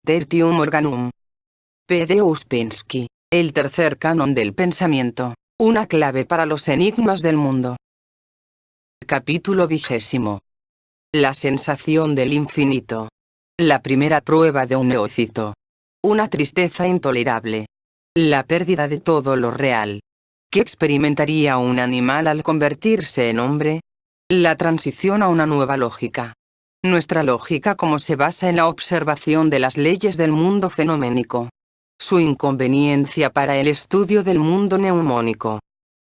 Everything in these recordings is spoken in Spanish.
Tertium Organum. P. de Ouspensky. El tercer canon del pensamiento. Una clave para los enigmas del mundo. Capítulo 20. La sensación del infinito. La primera prueba de un neófito. Una tristeza intolerable. La pérdida de todo lo real. ¿Qué experimentaría un animal al convertirse en hombre? La transición a una nueva lógica. Nuestra lógica como se basa en la observación de las leyes del mundo fenoménico. Su inconveniencia para el estudio del mundo neumónico.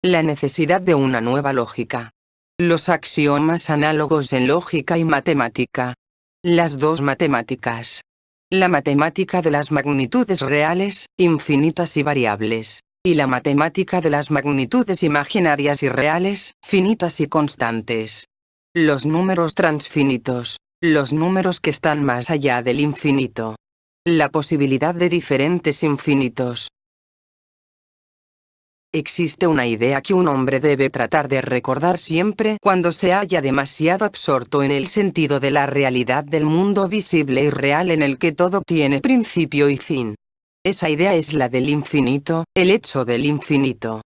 La necesidad de una nueva lógica. Los axiomas análogos en lógica y matemática. Las dos matemáticas. La matemática de las magnitudes reales, infinitas y variables. Y la matemática de las magnitudes imaginarias y reales, finitas y constantes. Los números transfinitos. Los números que están más allá del infinito. La posibilidad de diferentes infinitos. Existe una idea que un hombre debe tratar de recordar siempre cuando se halla demasiado absorto en el sentido de la realidad del mundo visible y real en el que todo tiene principio y fin. Esa idea es la del infinito, el hecho del infinito.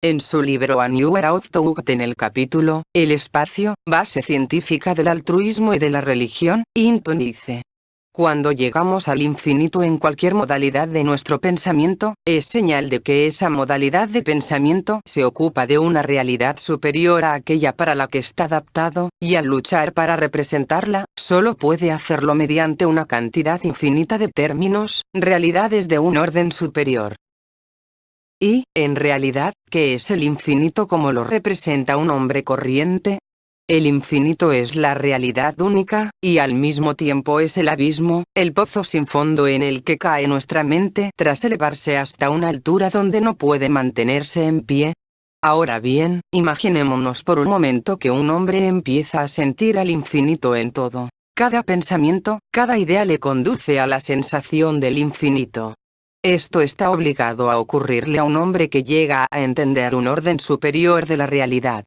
En su libro A Newer Outlook, en el capítulo El espacio, base científica del altruismo y de la religión, Hinton dice: cuando llegamos al infinito en cualquier modalidad de nuestro pensamiento, es señal de que esa modalidad de pensamiento se ocupa de una realidad superior a aquella para la que está adaptado, y al luchar para representarla, solo puede hacerlo mediante una cantidad infinita de términos, realidades de un orden superior. Y, en realidad, ¿qué es el infinito como lo representa un hombre corriente? El infinito es la realidad única, y al mismo tiempo es el abismo, el pozo sin fondo en el que cae nuestra mente tras elevarse hasta una altura donde no puede mantenerse en pie. Ahora bien, imaginémonos por un momento que un hombre empieza a sentir al infinito en todo. Cada pensamiento, cada idea le conduce a la sensación del infinito. Esto está obligado a ocurrirle a un hombre que llega a entender un orden superior de la realidad.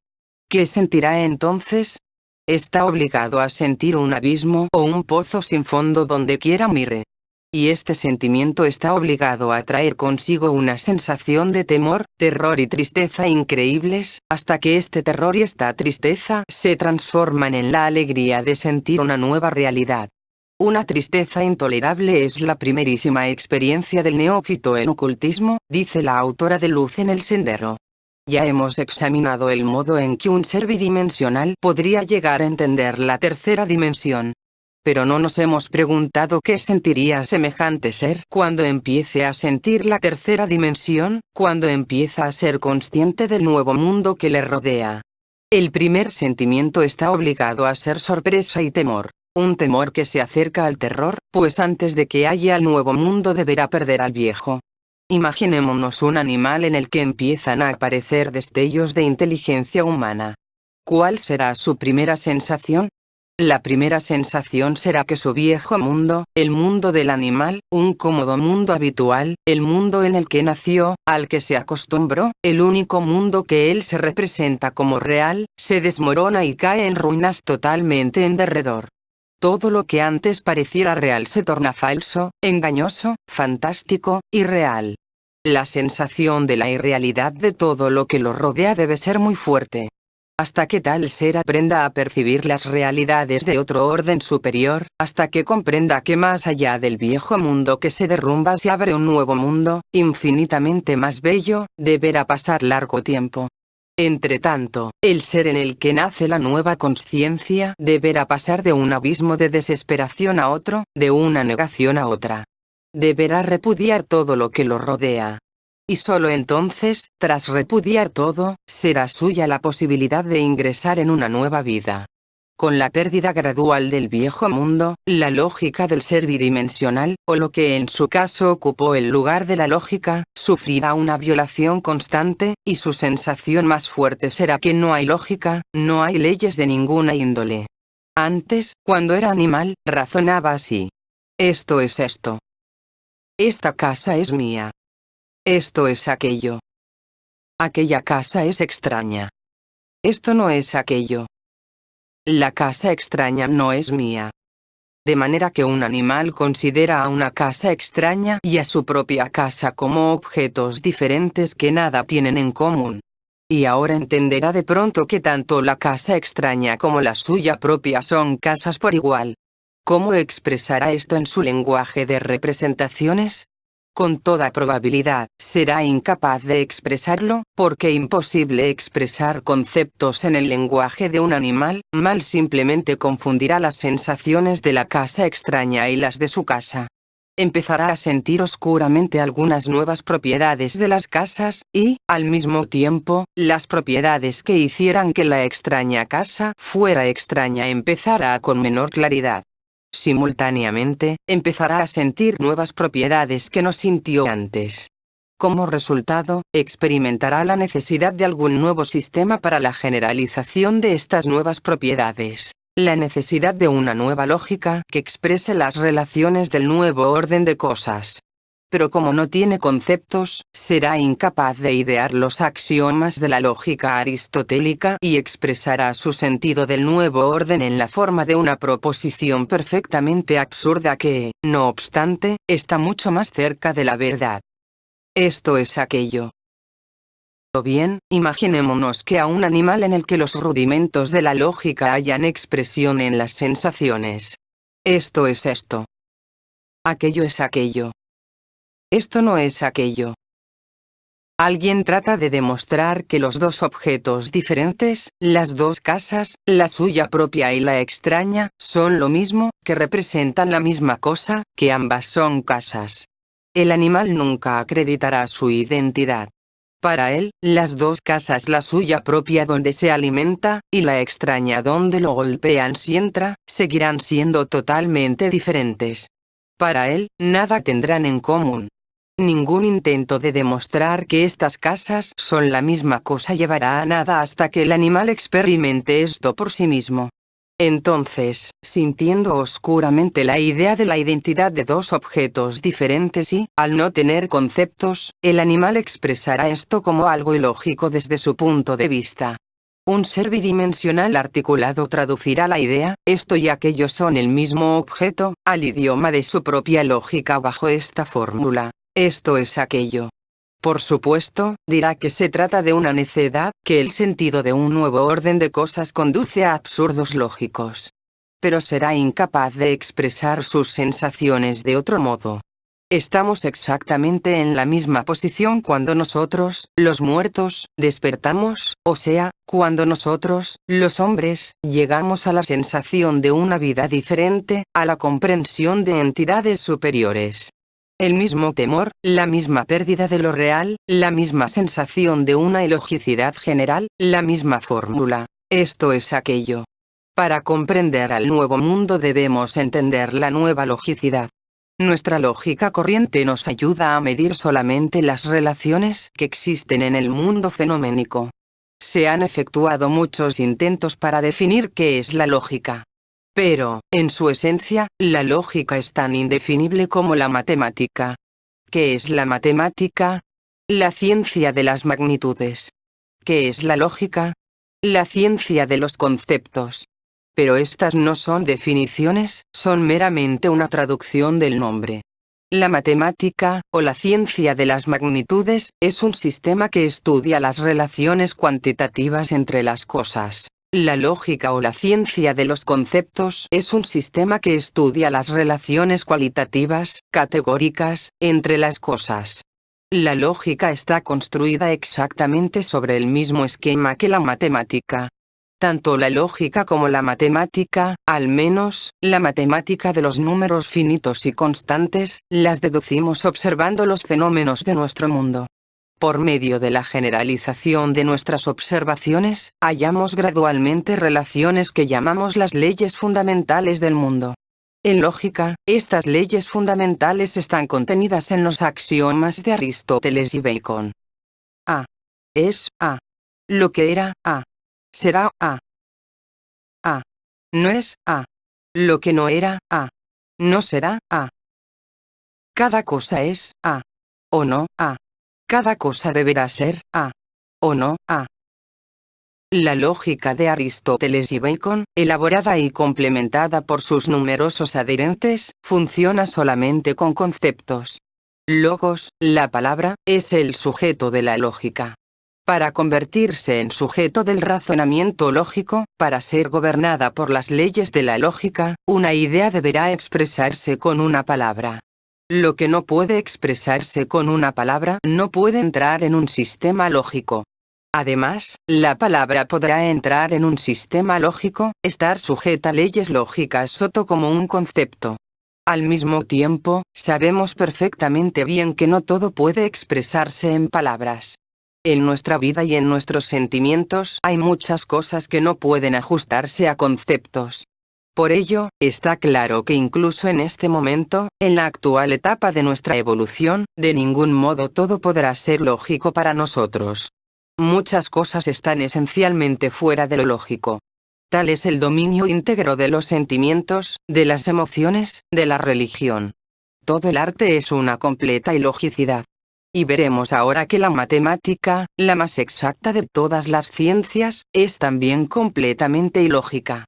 ¿Qué sentirá entonces? Está obligado a sentir un abismo o un pozo sin fondo donde quiera mire. Y este sentimiento está obligado a traer consigo una sensación de temor, terror y tristeza increíbles, hasta que este terror y esta tristeza se transforman en la alegría de sentir una nueva realidad. Una tristeza intolerable es la primerísima experiencia del neófito en ocultismo, dice la autora de Luz en el Sendero. Ya hemos examinado el modo en que un ser bidimensional podría llegar a entender la tercera dimensión. Pero no nos hemos preguntado qué sentiría semejante ser cuando empiece a sentir la tercera dimensión, cuando empieza a ser consciente del nuevo mundo que le rodea. El primer sentimiento está obligado a ser sorpresa y temor. Un temor que se acerca al terror, pues antes de que haya el nuevo mundo deberá perder al viejo. Imaginémonos un animal en el que empiezan a aparecer destellos de inteligencia humana. ¿Cuál será su primera sensación? La primera sensación será que su viejo mundo, el mundo del animal, un cómodo mundo habitual, el mundo en el que nació, al que se acostumbró, el único mundo que él se representa como real, se desmorona y cae en ruinas totalmente en derredor. Todo lo que antes pareciera real se torna falso, engañoso, fantástico, irreal. La sensación de la irrealidad de todo lo que lo rodea debe ser muy fuerte. Hasta que tal ser aprenda a percibir las realidades de otro orden superior, hasta que comprenda que más allá del viejo mundo que se derrumba se abre un nuevo mundo, infinitamente más bello, deberá pasar largo tiempo. Entretanto, el ser en el que nace la nueva consciencia deberá pasar de un abismo de desesperación a otro, de una negación a otra. Deberá repudiar todo lo que lo rodea. Y solo entonces, tras repudiar todo, será suya la posibilidad de ingresar en una nueva vida. Con la pérdida gradual del viejo mundo, la lógica del ser bidimensional, o lo que en su caso ocupó el lugar de la lógica, sufrirá una violación constante, y su sensación más fuerte será que no hay lógica, no hay leyes de ninguna índole. Antes, cuando era animal, razonaba así. Esto es esto. Esta casa es mía. Esto es aquello. Aquella casa es extraña. Esto no es aquello. La casa extraña no es mía. De manera que un animal considera a una casa extraña y a su propia casa como objetos diferentes que nada tienen en común. Y ahora entenderá de pronto que tanto la casa extraña como la suya propia son casas por igual. ¿Cómo expresará esto en su lenguaje de representaciones? Con toda probabilidad, será incapaz de expresarlo, porque imposible expresar conceptos en el lenguaje de un animal, mal simplemente confundirá las sensaciones de la casa extraña y las de su casa. Empezará a sentir oscuramente algunas nuevas propiedades de las casas, y, al mismo tiempo, las propiedades que hicieran que la extraña casa fuera extraña empezará con menor claridad. Simultáneamente, empezará a sentir nuevas propiedades que no sintió antes. Como resultado, experimentará la necesidad de algún nuevo sistema para la generalización de estas nuevas propiedades. La necesidad de una nueva lógica que exprese las relaciones del nuevo orden de cosas. Pero como no tiene conceptos, será incapaz de idear los axiomas de la lógica aristotélica y expresará su sentido del nuevo orden en la forma de una proposición perfectamente absurda que, no obstante, está mucho más cerca de la verdad. Esto es aquello. O bien, imaginémonos que a un animal en el que los rudimentos de la lógica hayan expresión en las sensaciones. Esto es esto. Aquello es aquello. Esto no es aquello. Alguien trata de demostrar que los dos objetos diferentes, las dos casas, la suya propia y la extraña, son lo mismo, que representan la misma cosa, que ambas son casas. El animal nunca acreditará su identidad. Para él, las dos casas, la suya propia donde se alimenta, y la extraña donde lo golpean si entra, seguirán siendo totalmente diferentes. Para él, nada tendrán en común. Ningún intento de demostrar que estas casas son la misma cosa llevará a nada hasta que el animal experimente esto por sí mismo. Entonces, sintiendo oscuramente la idea de la identidad de dos objetos diferentes y, al no tener conceptos, el animal expresará esto como algo ilógico desde su punto de vista. Un ser bidimensional articulado traducirá la idea, esto y aquello son el mismo objeto, al idioma de su propia lógica bajo esta fórmula. Esto es aquello. Por supuesto, dirá que se trata de una necedad, que el sentido de un nuevo orden de cosas conduce a absurdos lógicos. Pero será incapaz de expresar sus sensaciones de otro modo. Estamos exactamente en la misma posición cuando nosotros, los muertos, despertamos, o sea, cuando nosotros, los hombres, llegamos a la sensación de una vida diferente, a la comprensión de entidades superiores. El mismo temor, la misma pérdida de lo real, la misma sensación de una ilogicidad general, la misma fórmula. Esto es aquello. Para comprender al nuevo mundo debemos entender la nueva logicidad. Nuestra lógica corriente nos ayuda a medir solamente las relaciones que existen en el mundo fenoménico. Se han efectuado muchos intentos para definir qué es la lógica. Pero, en su esencia, la lógica es tan indefinible como la matemática. ¿Qué es la matemática? La ciencia de las magnitudes. ¿Qué es la lógica? La ciencia de los conceptos. Pero estas no son definiciones, son meramente una traducción del nombre. La matemática, o la ciencia de las magnitudes, es un sistema que estudia las relaciones cuantitativas entre las cosas. La lógica o la ciencia de los conceptos es un sistema que estudia las relaciones cualitativas, categóricas, entre las cosas. La lógica está construida exactamente sobre el mismo esquema que la matemática. Tanto la lógica como la matemática, al menos, la matemática de los números finitos y constantes, las deducimos observando los fenómenos de nuestro mundo. Por medio de la generalización de nuestras observaciones, hallamos gradualmente relaciones que llamamos las leyes fundamentales del mundo. En lógica, estas leyes fundamentales están contenidas en los axiomas de Aristóteles y Bacon. A es A. Lo que era A. Será A. A. No es A. Lo que no era A. No será A. Cada cosa es A. O no A. Cada cosa deberá ser A. O no A. La lógica de Aristóteles y Bacon, elaborada y complementada por sus numerosos adherentes, funciona solamente con conceptos. Logos, la palabra, es el sujeto de la lógica. Para convertirse en sujeto del razonamiento lógico, para ser gobernada por las leyes de la lógica, una idea deberá expresarse con una palabra. Lo que no puede expresarse con una palabra no puede entrar en un sistema lógico. Además, la palabra podrá entrar en un sistema lógico, estar sujeta a leyes lógicas solo como un concepto. Al mismo tiempo, sabemos perfectamente bien que no todo puede expresarse en palabras. En nuestra vida y en nuestros sentimientos hay muchas cosas que no pueden ajustarse a conceptos. Por ello, está claro que incluso en este momento, en la actual etapa de nuestra evolución, de ningún modo todo podrá ser lógico para nosotros. Muchas cosas están esencialmente fuera de lo lógico. Tal es el dominio íntegro de los sentimientos, de las emociones, de la religión. Todo el arte es una completa ilogicidad. Y veremos ahora que la matemática, la más exacta de todas las ciencias, es también completamente ilógica.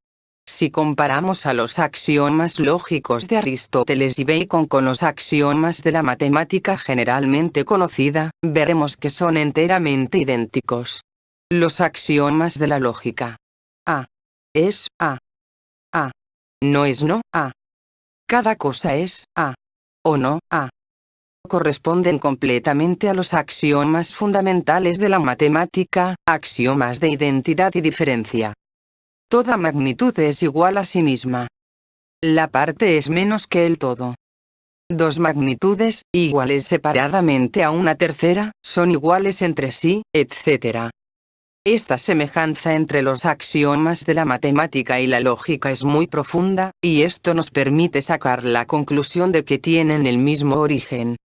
Si comparamos a los axiomas lógicos de Aristóteles y Bacon con los axiomas de la matemática generalmente conocida, veremos que son enteramente idénticos. Los axiomas de la lógica. A es A. A no es no A. Cada cosa es A o no A. Corresponden completamente a los axiomas fundamentales de la matemática, axiomas de identidad y diferencia. Toda magnitud es igual a sí misma. La parte es menos que el todo. Dos magnitudes, iguales separadamente a una tercera, son iguales entre sí, etc. Esta semejanza entre los axiomas de la matemática y la lógica es muy profunda, y esto nos permite sacar la conclusión de que tienen el mismo origen.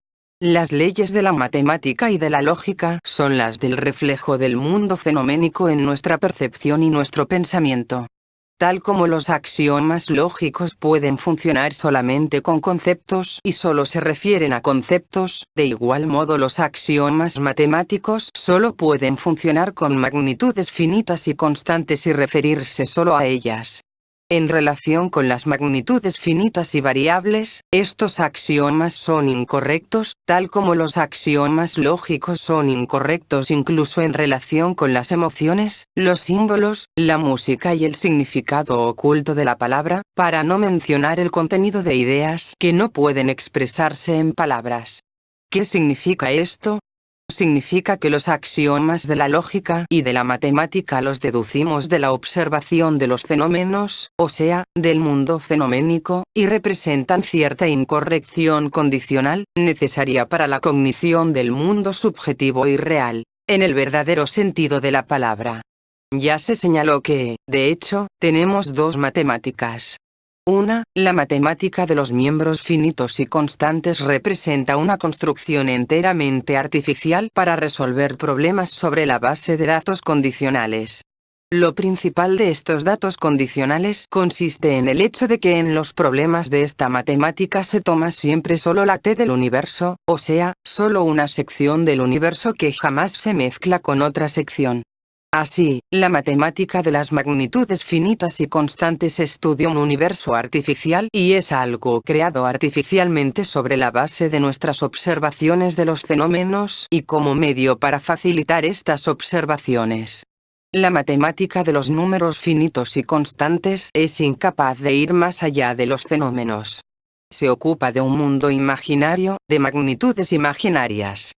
Las leyes de la matemática y de la lógica son las del reflejo del mundo fenoménico en nuestra percepción y nuestro pensamiento. Tal como los axiomas lógicos pueden funcionar solamente con conceptos y solo se refieren a conceptos, de igual modo los axiomas matemáticos solo pueden funcionar con magnitudes finitas y constantes y referirse solo a ellas. En relación con las magnitudes finitas y variables, estos axiomas son incorrectos, tal como los axiomas lógicos son incorrectos incluso en relación con las emociones, los símbolos, la música y el significado oculto de la palabra, para no mencionar el contenido de ideas que no pueden expresarse en palabras. ¿Qué significa esto? Significa que los axiomas de la lógica y de la matemática los deducimos de la observación de los fenómenos, o sea, del mundo fenoménico, y representan cierta incorrección condicional, necesaria para la cognición del mundo subjetivo y real, en el verdadero sentido de la palabra. Ya se señaló que, de hecho, tenemos dos matemáticas. Una, la matemática de los miembros finitos y constantes representa una construcción enteramente artificial para resolver problemas sobre la base de datos condicionales. Lo principal de estos datos condicionales consiste en el hecho de que en los problemas de esta matemática se toma siempre solo la T del universo, o sea, solo una sección del universo que jamás se mezcla con otra sección. Así, la matemática de las magnitudes finitas y constantes estudia un universo artificial y es algo creado artificialmente sobre la base de nuestras observaciones de los fenómenos y como medio para facilitar estas observaciones. La matemática de los números finitos y constantes es incapaz de ir más allá de los fenómenos. Se ocupa de un mundo imaginario, de magnitudes imaginarias.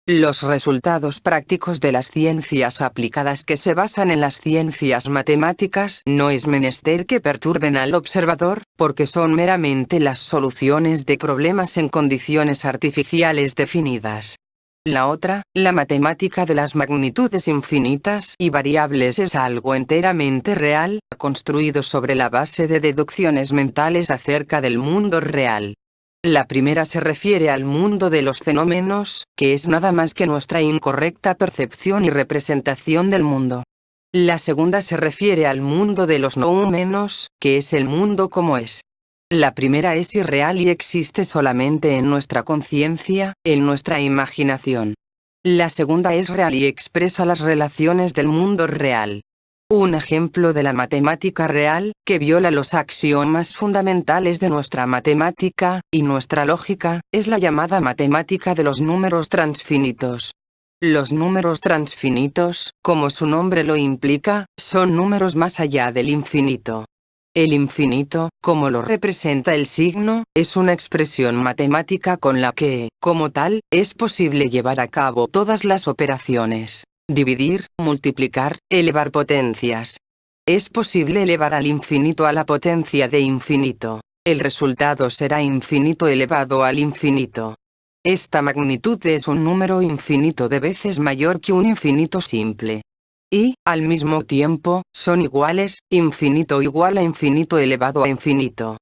Los resultados prácticos de las ciencias aplicadas que se basan en las ciencias matemáticas no es menester que perturben al observador, porque son meramente las soluciones de problemas en condiciones artificiales definidas. La otra, la matemática de las magnitudes infinitas y variables es algo enteramente real, construido sobre la base de deducciones mentales acerca del mundo real. La primera se refiere al mundo de los fenómenos, que es nada más que nuestra incorrecta percepción y representación del mundo. La segunda se refiere al mundo de los noumenos, que es el mundo como es. La primera es irreal y existe solamente en nuestra conciencia, en nuestra imaginación. La segunda es real y expresa las relaciones del mundo real. Un ejemplo de la matemática real, que viola los axiomas fundamentales de nuestra matemática y nuestra lógica, es la llamada matemática de los números transfinitos. Los números transfinitos, como su nombre lo implica, son números más allá del infinito. El infinito, como lo representa el signo, es una expresión matemática con la que, como tal, es posible llevar a cabo todas las operaciones. Dividir, multiplicar, elevar potencias. Es posible elevar al infinito a la potencia de infinito. El resultado será infinito elevado al infinito. Esta magnitud es un número infinito de veces mayor que un infinito simple. Y, al mismo tiempo, son iguales, infinito igual a infinito elevado a infinito.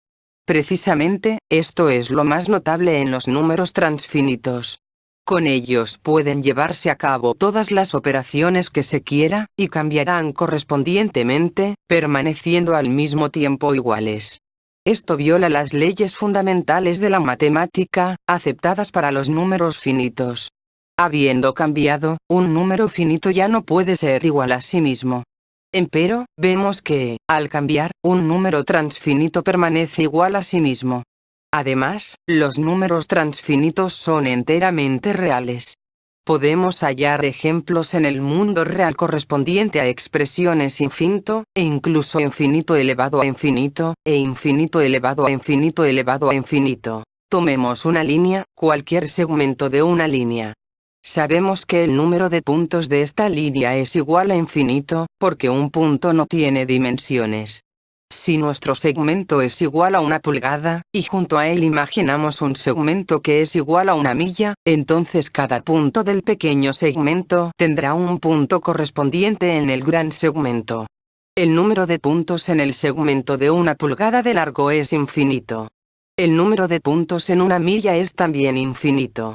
Precisamente, esto es lo más notable en los números transfinitos. Con ellos pueden llevarse a cabo todas las operaciones que se quiera, y cambiarán correspondientemente, permaneciendo al mismo tiempo iguales. Esto viola las leyes fundamentales de la matemática, aceptadas para los números finitos. Habiendo cambiado, un número finito ya no puede ser igual a sí mismo. Empero, vemos que, al cambiar, un número transfinito permanece igual a sí mismo. Además, los números transfinitos son enteramente reales. Podemos hallar ejemplos en el mundo real correspondiente a expresiones infinito, e incluso infinito elevado a infinito, e infinito elevado a infinito elevado a infinito. Tomemos una línea, cualquier segmento de una línea. Sabemos que el número de puntos de esta línea es igual a infinito, porque un punto no tiene dimensiones. Si nuestro segmento es igual a 1 pulgada, y junto a él imaginamos un segmento que es igual a 1 milla, entonces cada punto del pequeño segmento tendrá un punto correspondiente en el gran segmento. El número de puntos en el segmento de 1 pulgada de largo es infinito. El número de puntos en 1 milla es también infinito.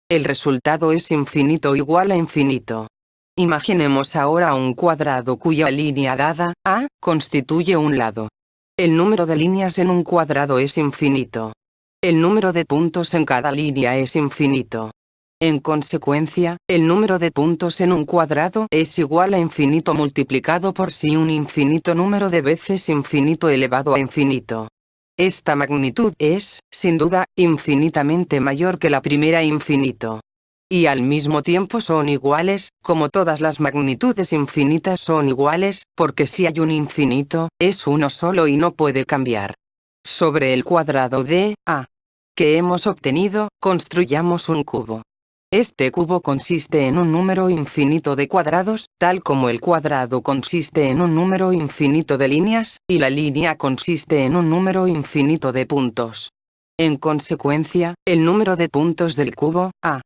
El resultado es infinito igual a infinito. Imaginemos ahora un cuadrado cuya línea dada, A, constituye un lado. El número de líneas en un cuadrado es infinito. El número de puntos en cada línea es infinito. En consecuencia, el número de puntos en un cuadrado es igual a infinito multiplicado por sí un infinito número de veces infinito elevado a infinito. Esta magnitud es, sin duda, infinitamente mayor que la primera infinito. Y al mismo tiempo son iguales, como todas las magnitudes infinitas son iguales, porque si hay un infinito, es uno solo y no puede cambiar. Sobre el cuadrado de A que hemos obtenido, construyamos un cubo. Este cubo consiste en un número infinito de cuadrados, tal como el cuadrado consiste en un número infinito de líneas, y la línea consiste en un número infinito de puntos. En consecuencia, el número de puntos del cubo, A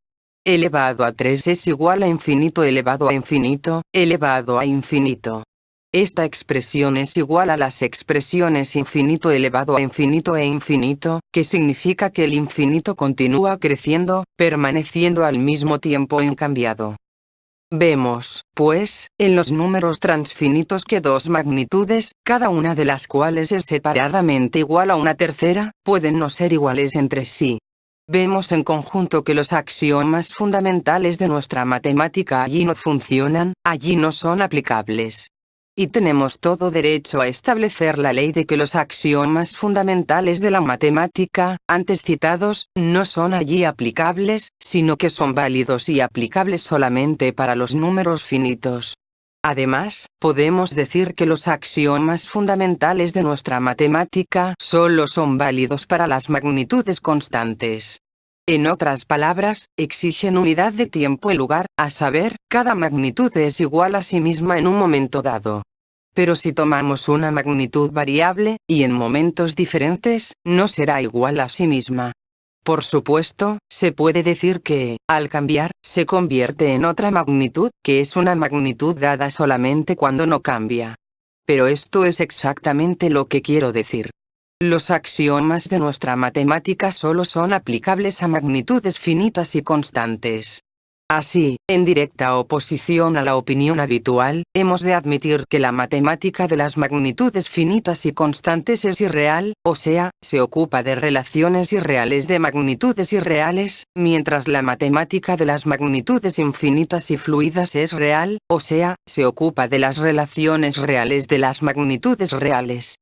elevado a 3 es igual a infinito elevado a infinito, elevado a infinito. Esta expresión es igual a las expresiones infinito elevado a infinito e infinito, que significa que el infinito continúa creciendo, permaneciendo al mismo tiempo incambiado. Vemos, pues, en los números transfinitos que dos magnitudes, cada una de las cuales es separadamente igual a una tercera, pueden no ser iguales entre sí. Vemos en conjunto que los axiomas fundamentales de nuestra matemática allí no funcionan, allí no son aplicables. Y tenemos todo derecho a establecer la ley de que los axiomas fundamentales de la matemática, antes citados, no son allí aplicables, sino que son válidos y aplicables solamente para los números finitos. Además, podemos decir que los axiomas fundamentales de nuestra matemática solo son válidos para las magnitudes constantes. En otras palabras, exigen unidad de tiempo y lugar, a saber, cada magnitud es igual a sí misma en un momento dado. Pero si tomamos una magnitud variable, y en momentos diferentes, no será igual a sí misma. Por supuesto, se puede decir que, al cambiar, se convierte en otra magnitud, que es una magnitud dada solamente cuando no cambia. Pero esto es exactamente lo que quiero decir. Los axiomas de nuestra matemática solo son aplicables a magnitudes finitas y constantes. Así, en directa oposición a la opinión habitual, hemos de admitir que la matemática de las magnitudes finitas y constantes es irreal, o sea, se ocupa de relaciones irreales de magnitudes irreales, mientras la matemática de las magnitudes infinitas y fluidas es real, o sea, se ocupa de las relaciones reales de las magnitudes reales.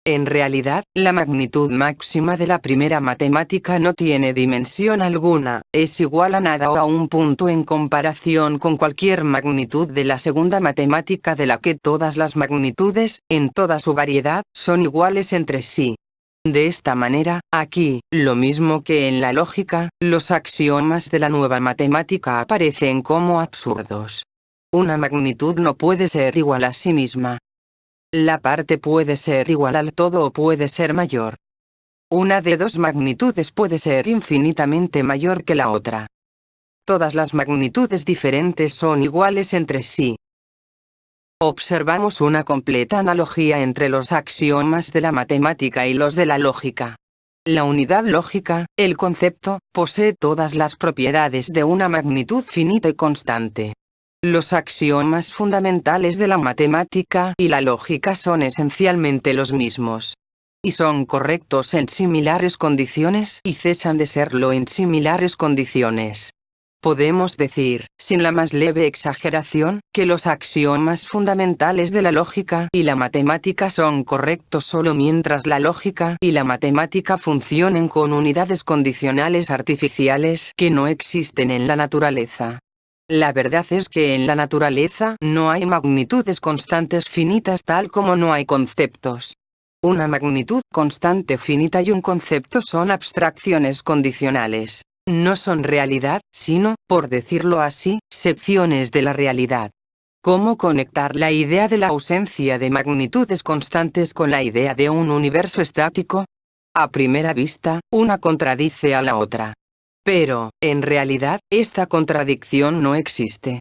En realidad, la magnitud máxima de la primera matemática no tiene dimensión alguna, es igual a nada o a un punto en comparación con cualquier magnitud de la segunda matemática de la que todas las magnitudes, en toda su variedad, son iguales entre sí. De esta manera, aquí, lo mismo que en la lógica, los axiomas de la nueva matemática aparecen como absurdos. Una magnitud no puede ser igual a sí misma. La parte puede ser igual al todo o puede ser mayor. Una de dos magnitudes puede ser infinitamente mayor que la otra. Todas las magnitudes diferentes son iguales entre sí. Observamos una completa analogía entre los axiomas de la matemática y los de la lógica. La unidad lógica, el concepto, posee todas las propiedades de una magnitud finita y constante. Los axiomas fundamentales de la matemática y la lógica son esencialmente los mismos. Y son correctos en similares condiciones y cesan de serlo en similares condiciones. Podemos decir, sin la más leve exageración, que los axiomas fundamentales de la lógica y la matemática son correctos solo mientras la lógica y la matemática funcionen con unidades condicionales artificiales que no existen en la naturaleza. La verdad es que en la naturaleza no hay magnitudes constantes finitas tal como no hay conceptos. Una magnitud constante finita y un concepto son abstracciones condicionales. No son realidad, sino, por decirlo así, secciones de la realidad. ¿Cómo conectar la idea de la ausencia de magnitudes constantes con la idea de un universo estático? A primera vista, una contradice a la otra. Pero, en realidad, esta contradicción no existe.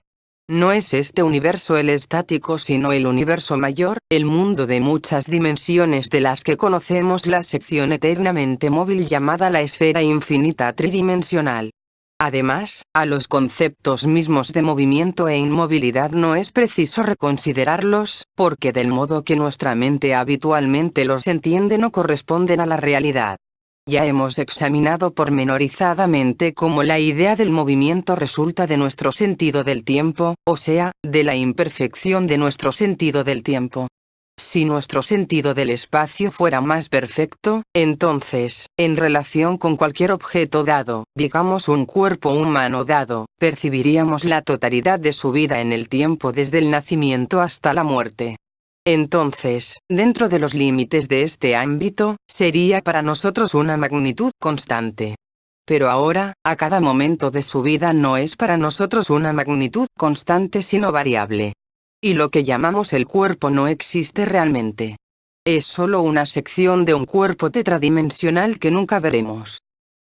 No es este universo el estático sino el universo mayor, el mundo de muchas dimensiones de las que conocemos la sección eternamente móvil llamada la esfera infinita tridimensional. Además, a los conceptos mismos de movimiento e inmovilidad no es preciso reconsiderarlos, porque del modo que nuestra mente habitualmente los entiende no corresponden a la realidad. Ya hemos examinado pormenorizadamente cómo la idea del movimiento resulta de nuestro sentido del tiempo, o sea, de la imperfección de nuestro sentido del tiempo. Si nuestro sentido del espacio fuera más perfecto, entonces, en relación con cualquier objeto dado, digamos un cuerpo humano dado, percibiríamos la totalidad de su vida en el tiempo desde el nacimiento hasta la muerte. Entonces, dentro de los límites de este ámbito, sería para nosotros una magnitud constante. Pero ahora, a cada momento de su vida no es para nosotros una magnitud constante sino variable. Y lo que llamamos el cuerpo no existe realmente. Es solo una sección de un cuerpo tetradimensional que nunca veremos.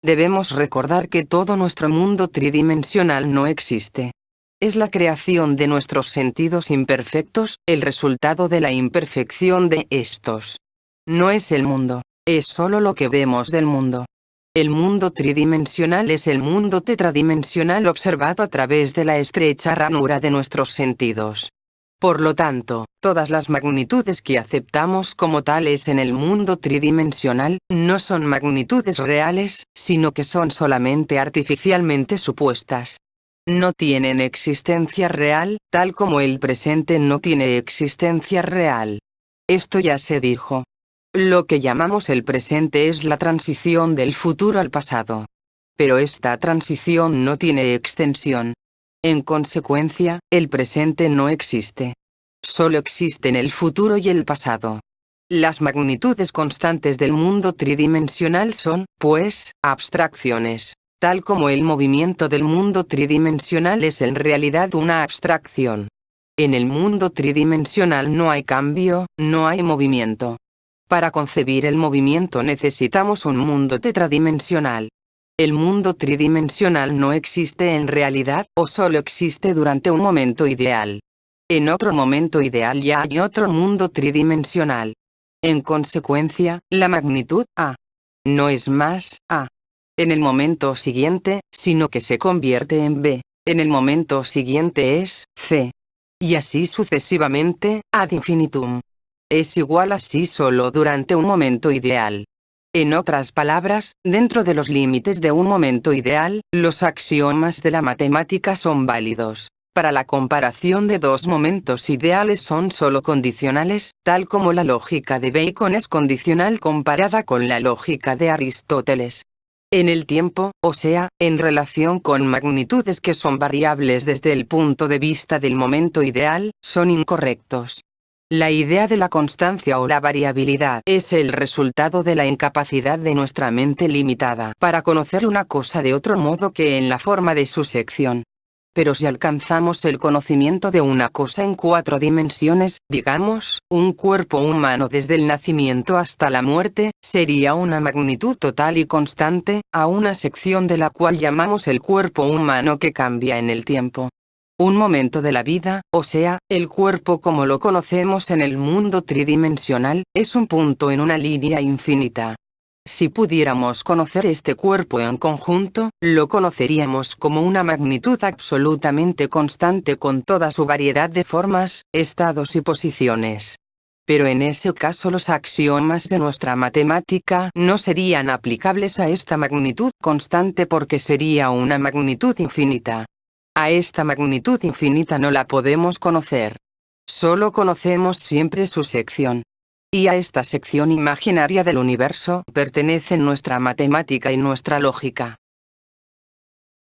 Debemos recordar que todo nuestro mundo tridimensional no existe. Es la creación de nuestros sentidos imperfectos, el resultado de la imperfección de estos. No es el mundo, es solo lo que vemos del mundo. El mundo tridimensional es el mundo tetradimensional observado a través de la estrecha ranura de nuestros sentidos. Por lo tanto, todas las magnitudes que aceptamos como tales en el mundo tridimensional, no son magnitudes reales, sino que son solamente artificialmente supuestas. No tienen existencia real, tal como el presente no tiene existencia real. Esto ya se dijo. Lo que llamamos el presente es la transición del futuro al pasado. Pero esta transición no tiene extensión. En consecuencia, el presente no existe. Solo existen el futuro y el pasado. Las magnitudes constantes del mundo tridimensional son, pues, abstracciones. Tal como el movimiento del mundo tridimensional es en realidad una abstracción. En el mundo tridimensional no hay cambio, no hay movimiento. Para concebir el movimiento necesitamos un mundo tetradimensional. El mundo tridimensional no existe en realidad, o solo existe durante un momento ideal. En otro momento ideal ya hay otro mundo tridimensional. En consecuencia, la magnitud A no es más A en el momento siguiente, sino que se convierte en B. En el momento siguiente es c. Y así sucesivamente, ad infinitum. Es igual a sí solo durante un momento ideal. En otras palabras, dentro de los límites de un momento ideal, los axiomas de la matemática son válidos. Para la comparación de dos momentos ideales son solo condicionales, tal como la lógica de Bacon es condicional comparada con la lógica de Aristóteles. En el tiempo, o sea, en relación con magnitudes que son variables desde el punto de vista del momento ideal, son incorrectos. La idea de la constancia o la variabilidad es el resultado de la incapacidad de nuestra mente limitada para conocer una cosa de otro modo que en la forma de su sección. Pero si alcanzamos el conocimiento de una cosa en 4 dimensiones, digamos, un cuerpo humano desde el nacimiento hasta la muerte, sería una magnitud total y constante, a una sección de la cual llamamos el cuerpo humano que cambia en el tiempo. Un momento de la vida, o sea, el cuerpo como lo conocemos en el mundo tridimensional, es un punto en una línea infinita. Si pudiéramos conocer este cuerpo en conjunto, lo conoceríamos como una magnitud absolutamente constante con toda su variedad de formas, estados y posiciones. Pero en ese caso los axiomas de nuestra matemática no serían aplicables a esta magnitud constante porque sería una magnitud infinita. A esta magnitud infinita no la podemos conocer. Solo conocemos siempre su sección. Y a esta sección imaginaria del universo pertenecen nuestra matemática y nuestra lógica.